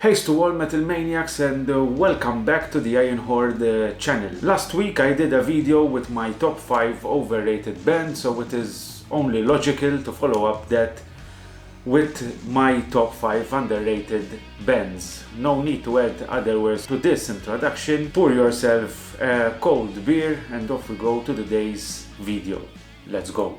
Hey to all Metal Maniacs and welcome back to the Iron Horde channel. Last week I did a video with my top 5 overrated bands, so it is only logical to follow up that with my top 5 underrated bands. No need to add other words to this introduction. Pour yourself a cold beer and off we go to today's video. Let's go.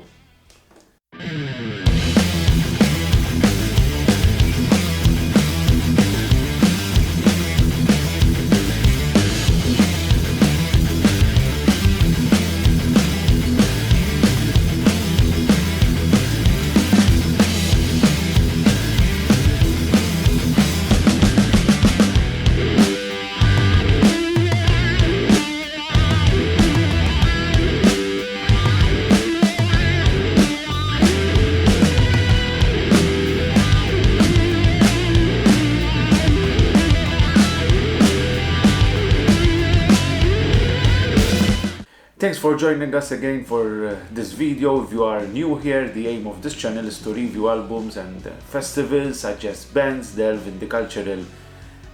Thanks for joining us again for this video. If you are new here, the aim of this channel is to review albums and festivals, suggest bands, delve in the cultural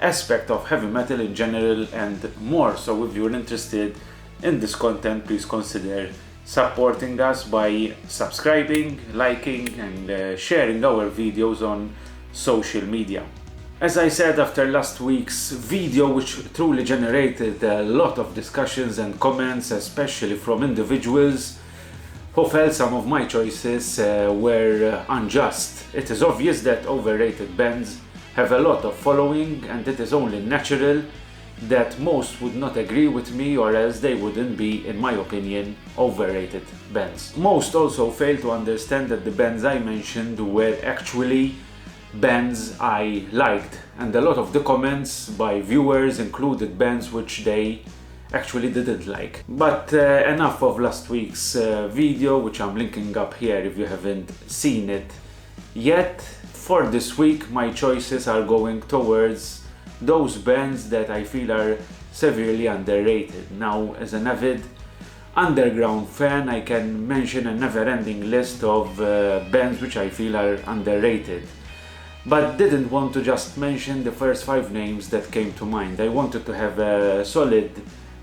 aspect of heavy metal in general and more. So if you're interested in this content, please consider supporting us by subscribing, liking and sharing our videos on social media. As I said, after last week's video, which truly generated a lot of discussions and comments, especially from individuals who felt some of my choices were unjust. It is obvious that overrated bands have a lot of following, and it is only natural that most would not agree with me, or else they wouldn't be, in my opinion, overrated bands. Most also fail to understand that the bands I mentioned were actually bands I liked, and a lot of the comments by viewers included bands which they actually didn't like. But enough of last week's video, which I'm linking up here if you haven't seen it yet. For this week my choices are going towards those bands that I feel are severely underrated. Now, as an avid underground fan, I can mention a never-ending list of bands which I feel are underrated, but didn't want to just mention the first 5 names that came to mind. I wanted to have a solid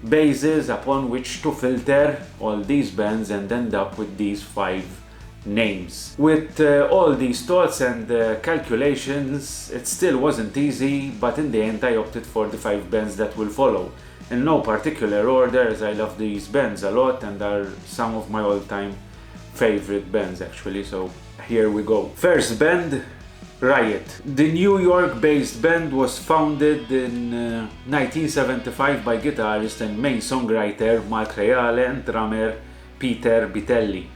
basis upon which to filter all these bands and end up with these 5 names. With all these thoughts and calculations, it still wasn't easy, but in the end I opted for the 5 bands that will follow. In no particular order, as I love these bands a lot and are some of my all-time favorite bands actually, so here we go. First band, Riot. The New York-based band was founded in 1975 by guitarist and main songwriter Mark Reale and drummer Peter Bitelli,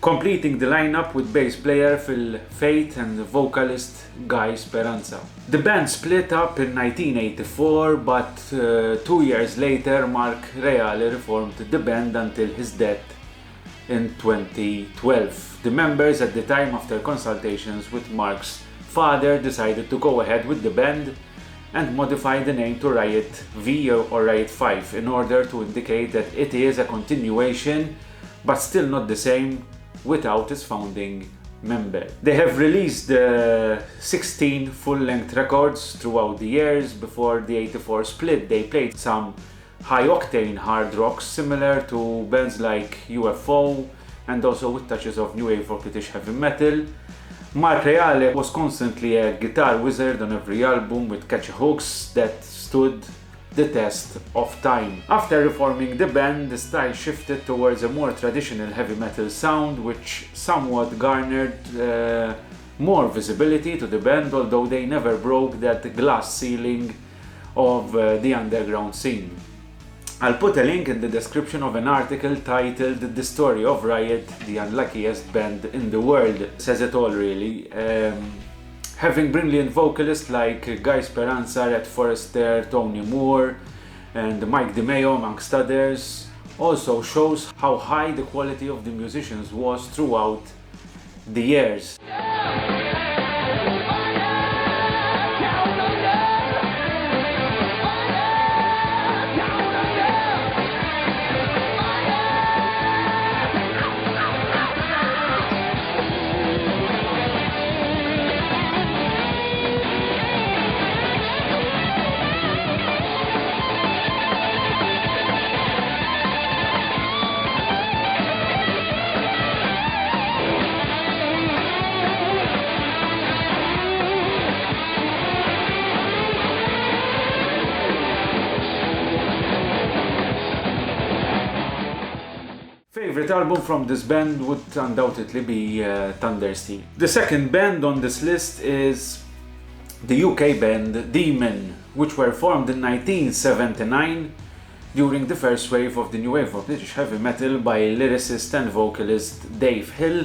completing the lineup with bass player Phil Fate and vocalist Guy Speranza. The band split up in 1984, but 2 years later Mark Reale reformed the band until his death in 2012. The members at the time, after consultations with Mark's father, decided to go ahead with the band and modify the name to Riot V or Riot 5 in order to indicate that it is a continuation, but still not the same without its founding member. They have released 16 full-length records throughout the years. Before the 84 split, they played some high-octane hard rock similar to bands like UFO, and also with touches of new wave or British heavy metal. Mark Reale was constantly a guitar wizard on every album with catchy hooks that stood the test of time. After reforming the band, the style shifted towards a more traditional heavy metal sound, which somewhat garnered more visibility to the band, although they never broke that glass ceiling of the underground scene. I'll put a link in the description of an article titled "The Story of Riot, the Unluckiest Band in the World." It says it all really. Having brilliant vocalists like Guy Speranza, Red Forrester, Tony Moore and Mike DeMeo amongst others also shows how high the quality of the musicians was throughout the years. favorite album from this band would undoubtedly be Thundersteel. The second band on this list is the UK band Demon, which were formed in 1979 during the first wave of the new wave of British heavy metal by lyricist and vocalist Dave Hill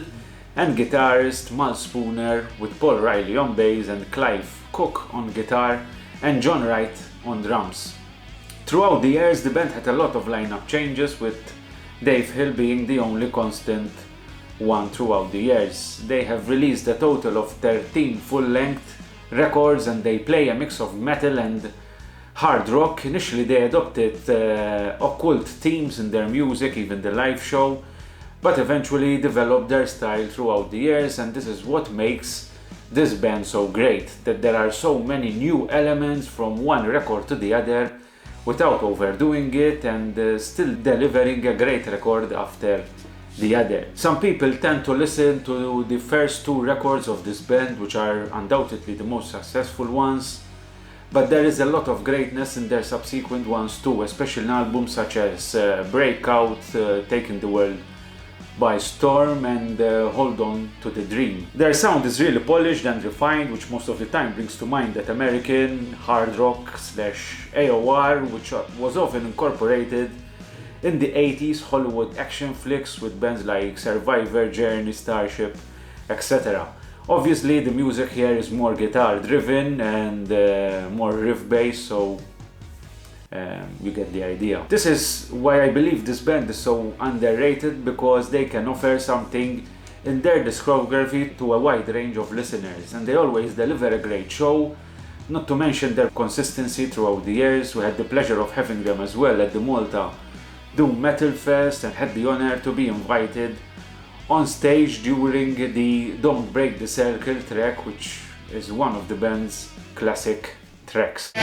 and guitarist Mal Spooner, with Paul Riley on bass and Clive Cook on guitar and John Wright on drums. Throughout the years, the band had a lot of lineup changes, with Dave Hill being the only constant one throughout the years. They have released a total of 13 full-length records, and they play a mix of metal and hard rock. Initially they adopted occult themes in their music, even the live show, but eventually developed their style throughout the years, and this is what makes this band so great, that there are so many new elements from one record to the other without overdoing it, and still delivering a great record after the other. Some people tend to listen to the first two records of this band, which are undoubtedly the most successful ones, but there is a lot of greatness in their subsequent ones too, especially in albums such as Breakout, Taking the World by Storm, and Hold On to the Dream. Their sound is really polished and refined, which most of the time brings to mind that American hard rock / AOR, which was often incorporated in the 80s Hollywood action flicks with bands like Survivor, Journey, Starship, etc. Obviously the music here is more guitar driven and more riff based, so you get the idea. This is why I believe this band is so underrated, because they can offer something in their discography to a wide range of listeners, and they always deliver a great show, not to mention their consistency throughout the years. We had the pleasure of having them as well at the Malta Doom Metal Fest, and had the honor to be invited on stage during the Don't Break the Circle track, which is one of the band's classic tracks.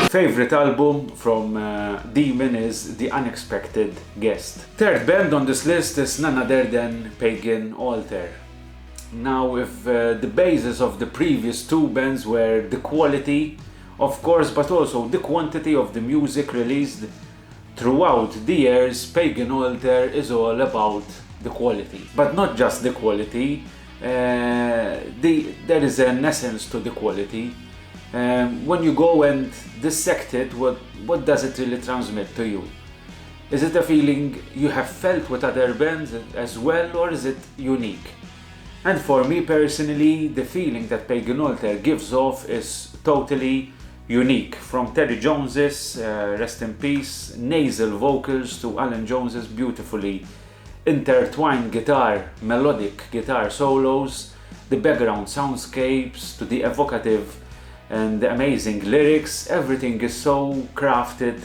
Favorite album from Demon is The Unexpected Guest. Third band on this list is none other than Pagan Altar. Now, if the basis of the previous two bands were the quality, of course, but also the quantity of the music released throughout the years, Pagan Altar is all about the quality. But not just the quality, there is an essence to the quality. When you go and dissect it, what does it really transmit to you? Is it a feeling you have felt with other bands as well, or is it unique? And for me personally, the feeling that Pagan Altar gives off is totally unique. From Terry Jones's, rest in peace, nasal vocals to Alan Jones's beautifully intertwined guitar, melodic guitar solos, the background soundscapes, to the evocative and amazing lyrics, everything is so crafted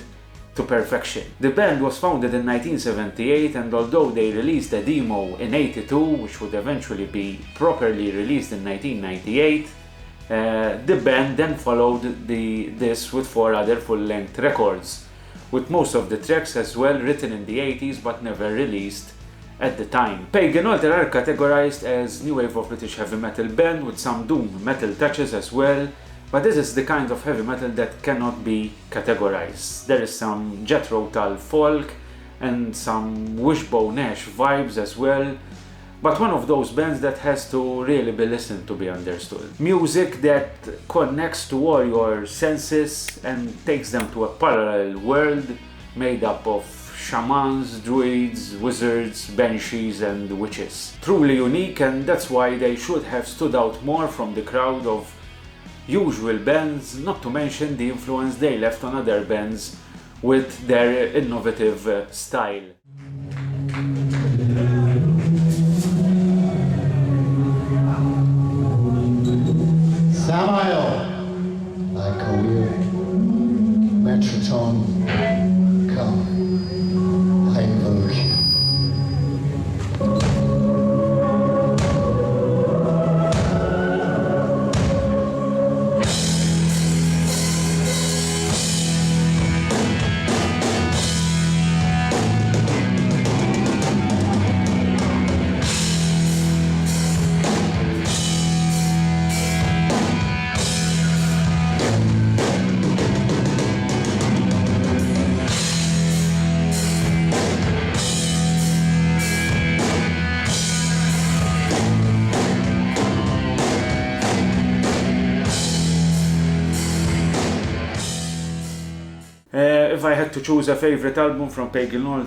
to perfection. The band was founded in 1978, and although they released a demo in 82, which would eventually be properly released in 1998, the band then followed this with 4 other full-length records, with most of the tracks as well written in the 80s but never released at the time. Pagan Altar are categorized as new wave of British heavy metal band with some doom metal touches as well, but this is the kind of heavy metal that cannot be categorized. There is some Jethro Tull folk and some Wishbone-Ash vibes as well, but one of those bands that has to really be listened to be understood. Music that connects to all your senses and takes them to a parallel world made up of shamans, druids, wizards, banshees and witches. Truly unique, and that's why they should have stood out more from the crowd of usual bands, not to mention the influence they left on other bands with their innovative style. Samael, like a weird Manfrotto, come, I invoke you. If I had to choose a favorite album from Pagano,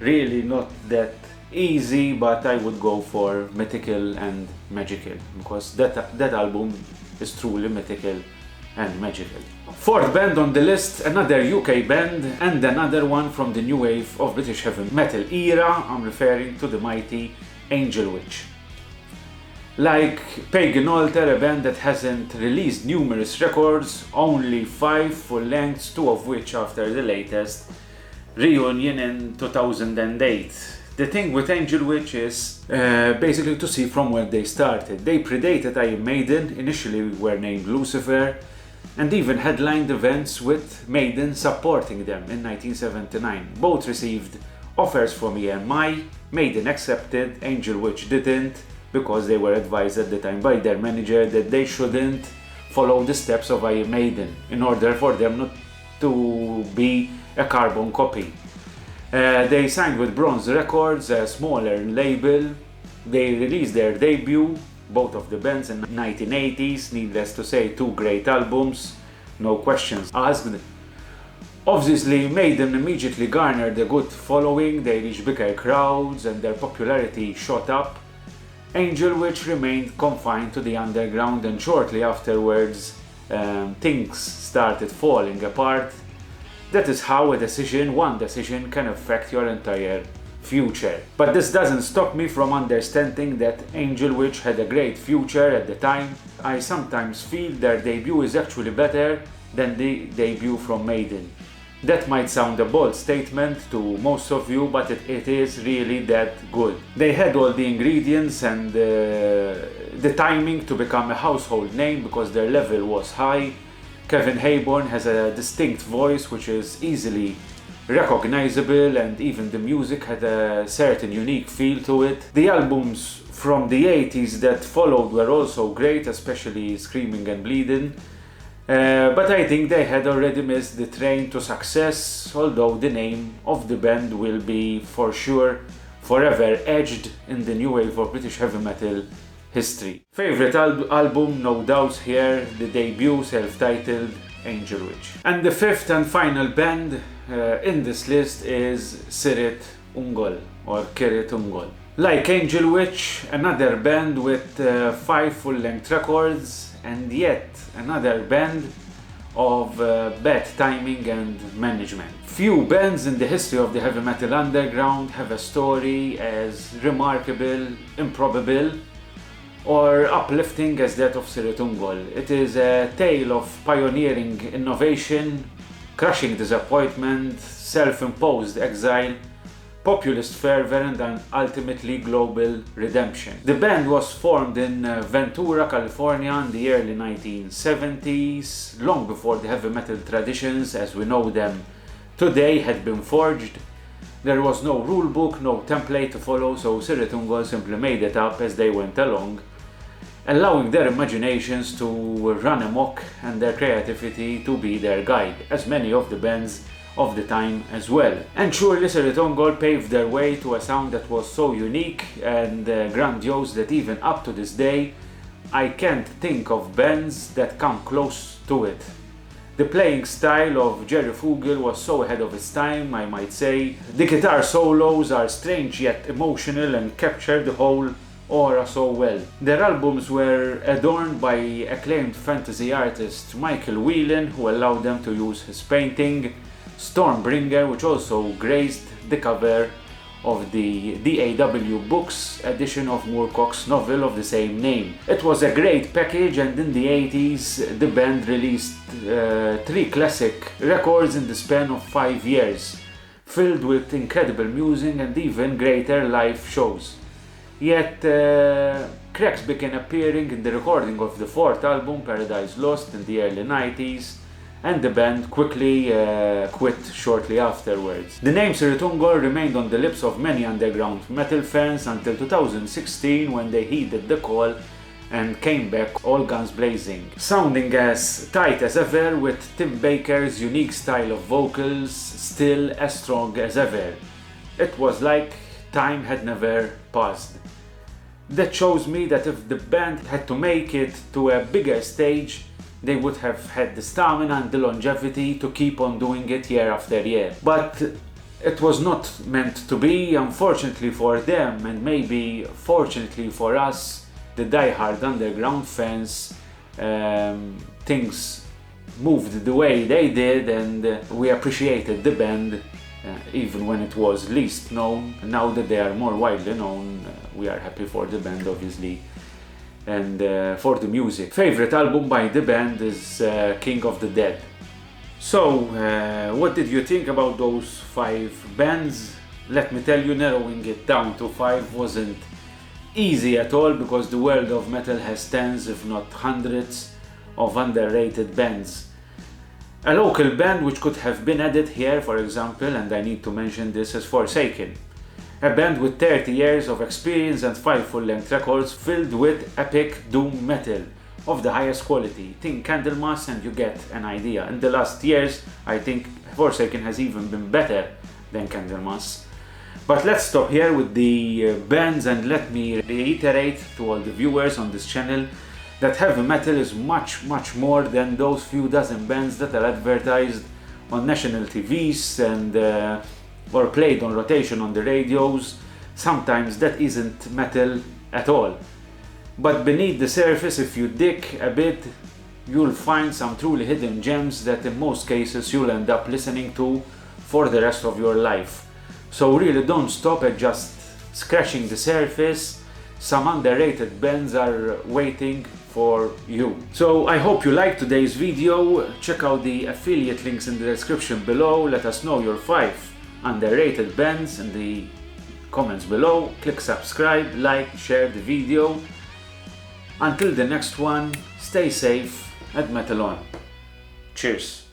really not that easy, but I would go for Mythical and Magical, because that album is truly mythical and magical. Fourth band on the list, another UK band and another one from the new wave of British heavy metal era. I'm referring to the mighty Angel Witch. Like Pagano, a band that hasn't released numerous records, only 5 full lengths, 2 of which after the latest reunion in 2008. The thing with Angel Witch is basically to see from where they started. They predated Iron Maiden, initially were named Lucifer, and even headlined events with Maiden supporting them in 1979. Both received offers from EMI, Maiden accepted, Angel Witch didn't, because they were advised at the time by their manager that they shouldn't follow the steps of Iron Maiden in order for them not to be a carbon copy. They signed with Bronze Records, a smaller label. They released their debut, both of the bands, in the 1980s. Needless to say, 2 great albums, no questions asked. Obviously, Maiden immediately garnered a good following, they reached bigger crowds and their popularity shot up. Angel Witch remained confined to the underground, and shortly afterwards things started falling apart. That is how one decision can affect your entire future. But this doesn't stop me from understanding that Angel Witch had a great future at the time. I sometimes feel their debut is actually better than the debut from Maiden. That might sound a bold statement to most of you, but it is really that good. They had all the ingredients and the timing to become a household name because their level was high. Kevin Hayborn has a distinct voice which is easily recognizable, and even the music had a certain unique feel to it. The albums from the 80s that followed were also great, especially Screaming and Bleeding. But I think they had already missed the train to success, although the name of the band will be for sure forever etched in the new wave of British heavy metal history. Favorite album, no doubts here, the debut self-titled Angel Witch. And the fifth and final band in this list is Sirit Ungol or Kirit Ungol. Like Angel Witch, another band with 5 full-length records, and yet another band of bad timing and management. Few bands in the history of the heavy metal underground have a story as remarkable, improbable, or uplifting as that of Sirit Ungol. It is a tale of pioneering innovation, crushing disappointment, self-imposed exile, populist fervor, and ultimately global redemption. The band was formed in Ventura, California in the early 1970s, long before the heavy metal traditions as we know them today had been forged. There was no rule book, no template to follow, so Sirit Ungol simply made it up as they went along, allowing their imaginations to run amok and their creativity to be their guide, as many of the bands of the time as well. And surely Sirit Ungol paved their way to a sound that was so unique and grandiose that even up to this day I can't think of bands that come close to it. The playing style of Jerry Fugel was so ahead of its time, I might say. The guitar solos are strange yet emotional and capture the whole aura so well. Their albums were adorned by acclaimed fantasy artist Michael Whelan, who allowed them to use his painting Stormbringer, which also graced the cover of the DAW Books edition of Moorcock's novel of the same name. It was a great package, and in the 80s the band released 3 classic records in the span of 5 years, filled with incredible music and even greater live shows. Yet cracks began appearing in the recording of the 4th album, Paradise Lost, in the early 90s, and the band quickly quit shortly afterwards. The name Siritungor remained on the lips of many underground metal fans until 2016, when they heeded the call and came back all guns blazing, sounding as tight as ever, with Tim Baker's unique style of vocals still as strong as ever. It was like time had never passed. That shows me that if the band had to make it to a bigger stage, they would have had the stamina and the longevity to keep on doing it year after year. But it was not meant to be, unfortunately for them, and maybe fortunately for us, the die-hard underground fans. Things moved the way they did, and we appreciated the band even when it was least known. Now that they are more widely known, we are happy for the band, obviously, and for the music. Favorite album by the band is King of the Dead. So, what did you think about those 5 bands? Let me tell you, narrowing it down to 5 wasn't easy at all, because the world of metal has tens, if not hundreds, of underrated bands. A local band which could have been added here, for example, and I need to mention this, is Forsaken. A band with 30 years of experience and 5 full-length records filled with epic doom metal of the highest quality. Think Candlemas and you get an idea. In the last years, I think Forsaken has even been better than Candlemas. But let's stop here with the bands, and let me reiterate to all the viewers on this channel that heavy metal is much more than those few dozen bands that are advertised on national TVs and or played on rotation on the radios. Sometimes that isn't metal at all. But beneath the surface, if you dig a bit, you'll find some truly hidden gems that in most cases you'll end up listening to for the rest of your life. So really don't stop at just scratching the surface. Some underrated bands are waiting for you. So I hope you liked today's video. Check out the affiliate links in the description below. Let us know your 5 underrated bands in the comments below. Click subscribe, like, share the video. Until the next one, stay safe and metal on. Cheers.